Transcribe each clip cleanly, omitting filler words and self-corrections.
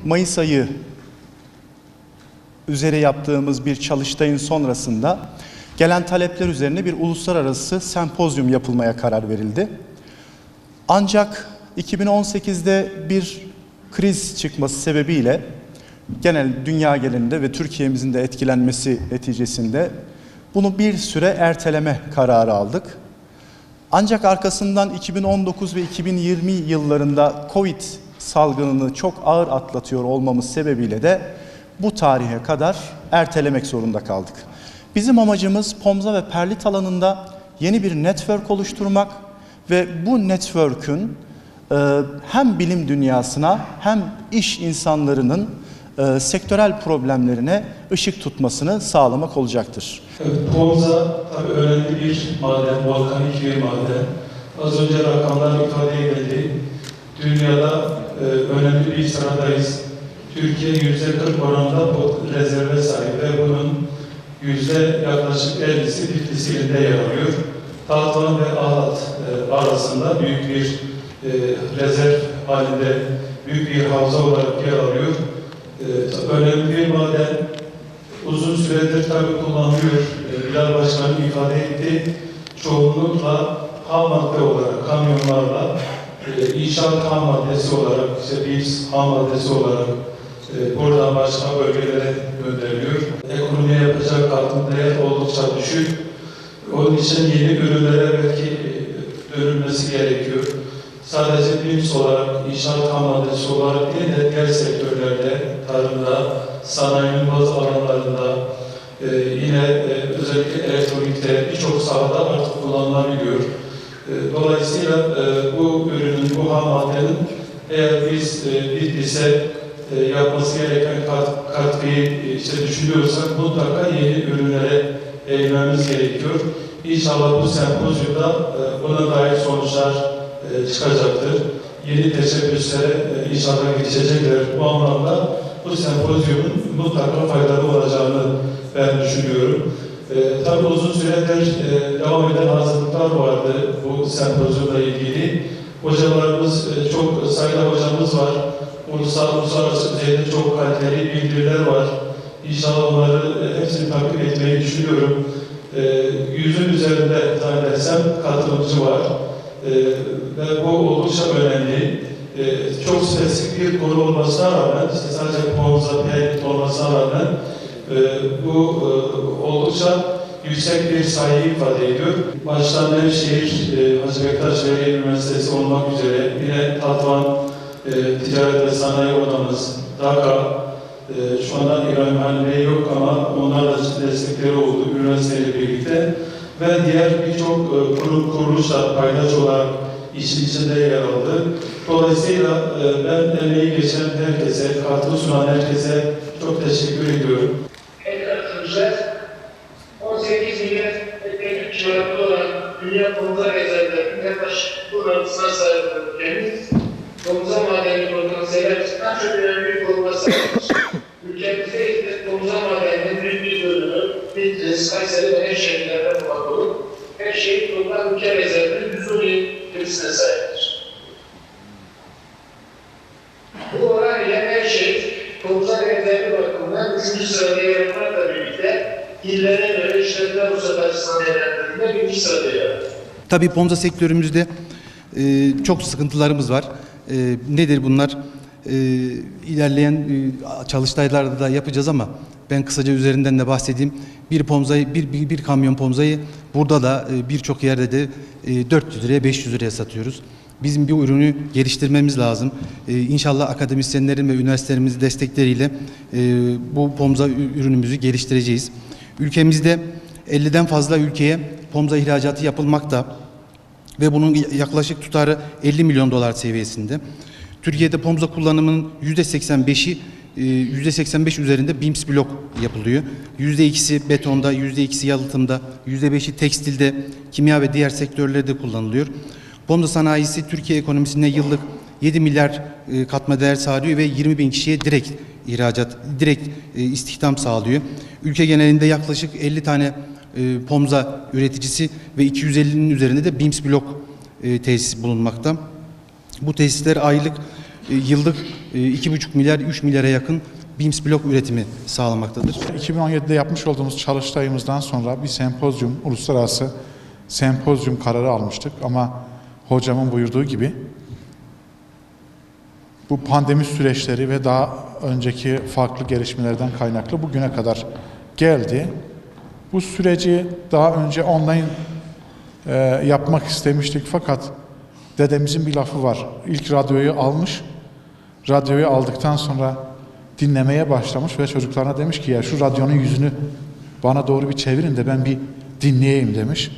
Mayıs ayı üzere yaptığımız bir çalıştayın sonrasında gelen talepler üzerine bir uluslararası sempozyum yapılmaya karar verildi. Ancak 2018'de bir kriz çıkması sebebiyle genel dünya genelinde ve Türkiye'mizin de etkilenmesi neticesinde bunu bir süre erteleme kararı aldık. Ancak arkasından 2019 ve 2020 yıllarında Covid salgınını çok ağır atlatıyor olmamız sebebiyle de bu tarihe kadar ertelemek zorunda kaldık. Bizim amacımız Pomza ve Perlit alanında yeni bir network oluşturmak ve bu network'ün hem bilim dünyasına hem iş insanlarının sektörel problemlerine ışık tutmasını sağlamak olacaktır. Evet, Pomza tabii önemli bir maden, volkanik bir maden. Az önce rakamlar ifade edildi. Dünyada önemli bir sıradayız. Türkiye %40 oranında rezerve sahip ve bunun yaklaşık 50'si Bitlis ilinde yer alıyor. Tatvan ve Ahlat arasında büyük bir rezerv halinde büyük bir havza olarak yer alıyor. Önemli bir maden, uzun süredir tabii kullanılıyor. Bilal Başkanım ifade etti. Çoğunlukla ham madde olarak, kamyonlarla inşaat ham maddesi olarak, biz ham maddesi olarak buradan başka bölgelere gönderiliyor. Ekonomiye yapacak katma değer oldukça düşük. Onun için yeni ürünlere belki dönülmesi gerekiyor. Sadece BİMS olarak, inşaat ham maddesi olarak değil de diğer sektörlerde, tarımda, sanayinin bazı alanlarında, yine özellikle elektronikte birçok sahada artık kullanılabiliyor. Dolayısıyla bu ürünün, bu ham maddenin eğer biz Bitlis'e yapması gereken katkıyı düşünüyorsak mutlaka yeni ürünlere eğilmemiz gerekiyor. İnşallah bu sempozyumda buna dair sonuçlar çıkacaktır. Yeni teşebbüslere inşallah girişecekler. Bu anlamda bu sempozyumun mutlaka faydalı olacağını ben düşünüyorum. Tabii uzun süredir devam eden hazırlıklar vardı bu sempozyumla ilgili. Hocalarımız, çok sayıda hocamız var. Uluslararası düzeyde çok kaliteli bildiriler var. İnşallah onları hepsini takip etmeyi düşünüyorum. 100'ün üzerinde zannedersem katılımcı var. Ve bu oldukça önemli. Çok spesifik bir konu olmasına rağmen, sadece Pomza, Perlit olmasına rağmen bu oldukça yüksek bir sayı ifade ediyor. Başta Nevşehir, Hacı Bektaş Veli Üniversitesi olmak üzere, yine Tatvan Ticaret ve Sanayi Odamız, DAKA, şu anda İbrahim Halil Bey yok ama onlar da destekleri oldu üniversiteyle birlikte ve diğer birçok kuruluşlar paydaş olarak işin içinde yer aldı. Dolayısıyla ben emeği geçen herkese, katkı sunan herkese çok teşekkür ediyorum. Arkadaşlar, 18 milyon teknik civarında olan dünya Pomza rezervlerinin yaklaşık bu nabzına sahip ülkemiz, Pomza madeni potansiyeli açısından çok önemli bir konuma sahiptir. Ülkemizde ise Pomza madeninin büyük bir bölümü Bitlis, Kayseri ve Nevşehir'lerde bulmak olup, Nevşehir toplam ülke rezervinin %17'sine sahiptir. Bu oran ile Nevşehir, Pomza rezervi bakımından 3. sırada yer almakla birlikte illere göre işletme ruhsat açısından değerlendirildiğinde 1. sırada yer alır. Tabii Pomza sektörümüzde çok sıkıntılarımız var. Nedir bunlar? İlerleyen çalıştaylarda da yapacağız ama ben kısaca üzerinden de bahsedeyim. Bir kamyon Pomza'yı burada da birçok yerde de 400 liraya 500 liraya satıyoruz. Bizim bir ürünü geliştirmemiz lazım. İnşallah akademisyenlerin ve üniversitelerimizin destekleriyle bu Pomza ürünümüzü geliştireceğiz. Ülkemizde 50'den fazla ülkeye Pomza ihracatı yapılmakta ve bunun yaklaşık tutarı 50 milyon dolar seviyesinde. Türkiye'de Pomza kullanımının %85'i %85 üzerinde BİMS blok yapılıyor. %2'si betonda, %2'si yalıtımda, %5'i tekstilde, kimya ve diğer sektörlerde kullanılıyor. Pomza sanayisi Türkiye ekonomisine yıllık 7 milyar katma değer sağlıyor ve 20 bin kişiye direkt istihdam sağlıyor. Ülke genelinde yaklaşık 50 tane Pomza üreticisi ve 250'nin üzerinde de BİMS blok tesis bulunmakta. Bu tesisler aylık yıllık 2,5 milyar 3 milyara yakın BIMS blok üretimi sağlamaktadır. 2017'de yapmış olduğumuz çalıştayımızdan sonra bir sempozyum, uluslararası sempozyum kararı almıştık ama hocamın buyurduğu gibi bu pandemi süreçleri ve daha önceki farklı gelişmelerden kaynaklı bugüne kadar geldi. Bu süreci daha önce online yapmak istemiştik fakat dedemizin bir lafı var. İlk radyoyu almış, radyoyu aldıktan sonra dinlemeye başlamış ve çocuklarına demiş ki ya şu radyonun yüzünü bana doğru bir çevirin de ben bir dinleyeyim demiş.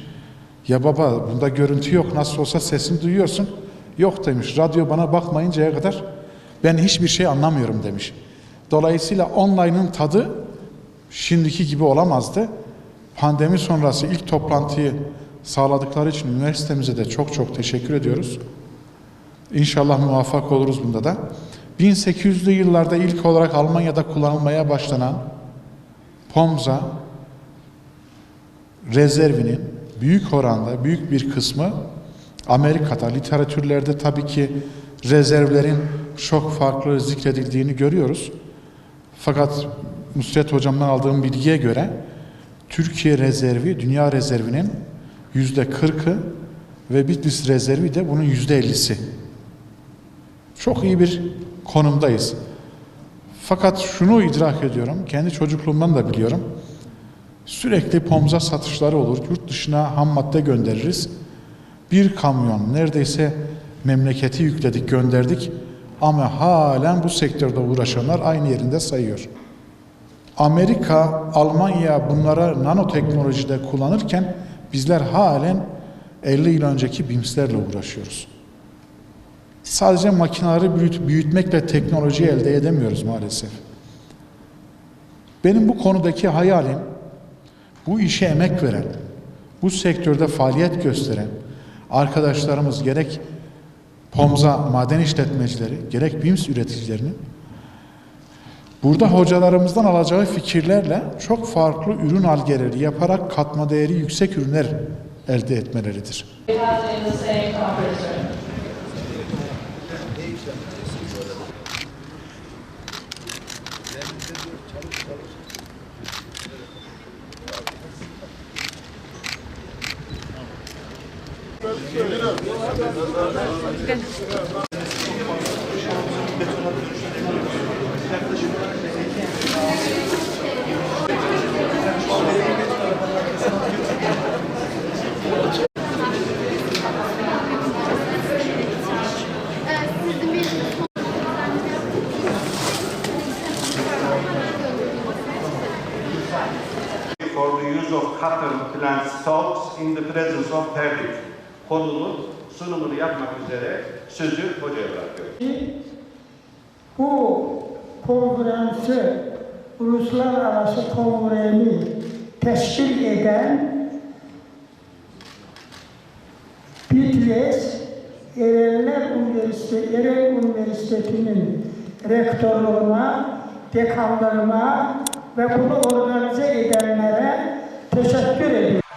Ya baba bunda görüntü yok, nasıl olsa sesini duyuyorsun. Yok demiş, radyo bana bakmayıncaya kadar ben hiçbir şey anlamıyorum demiş. Dolayısıyla online'ın tadı şimdiki gibi olamazdı. Pandemi sonrası ilk toplantıyı sağladıkları için üniversitemize de çok çok teşekkür ediyoruz. İnşallah muvaffak oluruz bunda da. 1800'lü yıllarda ilk olarak Almanya'da kullanılmaya başlanan POMZA rezervinin büyük oranda, büyük bir kısmı Amerika'da. Literatürlerde tabii ki rezervlerin çok farklı zikredildiğini görüyoruz. Fakat Nusret Hocam'dan aldığım bilgiye göre Türkiye rezervi, dünya rezervinin %40'ı ve Bitlis rezervi de bunun %50'si. Çok iyi bir konumdayız. Fakat şunu idrak ediyorum, kendi çocukluğumdan da biliyorum. Sürekli POMZA satışları olur, yurt dışına ham madde göndeririz. Bir kamyon neredeyse memleketi yükledik, gönderdik ama halen bu sektörde uğraşanlar aynı yerinde sayıyor. Amerika, Almanya bunlara nanoteknolojide kullanırken bizler halen 50 yıl önceki BIMS'lerle uğraşıyoruz. Sadece makineleri büyütmekle teknoloji elde edemiyoruz maalesef. Benim bu konudaki hayalim, bu işe emek veren, bu sektörde faaliyet gösteren arkadaşlarımız gerek POMZA maden işletmecileri, gerek BIMS üreticilerinin burada hocalarımızdan alacağı fikirlerle çok farklı ürün algeleri yaparak katma değeri yüksek ürünler elde etmeleridir. For the use of cotton plant stalks in the presence of perdix. Konunun sunumunu yapmak üzere sözü hocaya bırakıyorum. Bu konferansı uluslararası kongreni teşkil eden Bitlis Erenler Üniversitesi'nin rektörlüğüne, dekanlarına ve bunu organize edenlere teşekkür ediyorum.